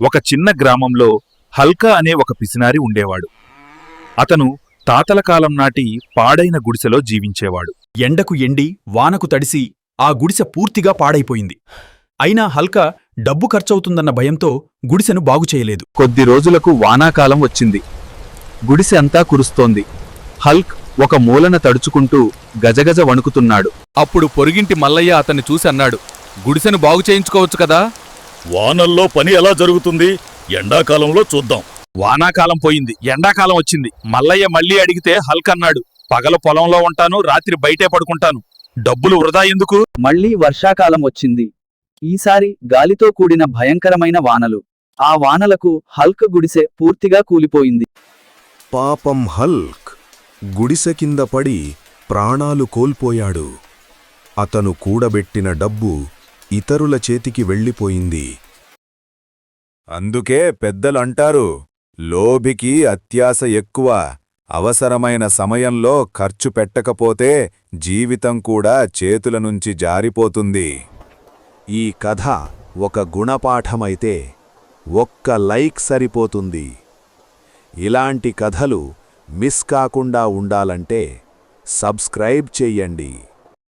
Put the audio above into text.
ఒక చిన్న గ్రామంలో హల్కా అనే ఒక పిసినారి ఉండేవాడు. అతను తాతల కాలం నాటి పాడైన గుడిసెలో జీవించేవాడు. ఎండకు ఎండి వానకు తడిసి ఆ గుడిసె పూర్తిగా పాడైపోయింది. అయినా హల్కా డబ్బు ఖర్చవుతుందన్న భయంతో గుడిసెను బాగుచేయలేదు. కొద్ది రోజులకు వానాకాలం వచ్చింది. గుడిసె అంతా కురుస్తోంది. హల్క్ ఒక మూలన తడుచుకుంటూ గజగజ వణుకుతున్నాడు. అప్పుడు పొరుగింటి మల్లయ్య అతన్ని చూసి అన్నాడు, గుడిసెను బాగు చేయించుకోవచ్చు కదా. వానల్లో పని ఎలా జరుగుతుంది? ఎండాకాలంలో చూద్దాం. వానాకాలం పోయింది, ఎండాకాలం వచ్చింది. మల్లయ్య మళ్లీ అడిగితే హల్క్ అన్నాడు, పగలు పొలంలో ఉంటాను, రాత్రి బయటే పడుకుంటాను. డబ్బులు వృధా ఎందుకు? మళ్లీ వర్షాకాలం వచ్చింది. ఈసారి గాలితో కూడిన భయంకరమైన వానలు. ఆ వానలకు హల్క్ గుడిసె పూర్తిగా కూలిపోయింది. పాపం హల్క్ గుడిసె కింద పడి ప్రాణాలు కోల్పోయాడు. అతను కూడబెట్టిన డబ్బు ఇతరుల చేతికి వెళ్ళిపోయింది. అందుకే పెద్దలంటారు, లోభికి అత్యాశ ఎక్కువ. అవసరమైన సమయంలో ఖర్చు పెట్టకపోతే జీవితం కూడా చేతుల నుంచి జారిపోతుంది. ఈ కథ ఒక గుణపాఠమైతే ఒక్క లైక్ సరిపోతుంది. ఇలాంటి కథలు మిస్ కాకుండా ఉండాలంటే సబ్స్క్రైబ్ చెయ్యండి.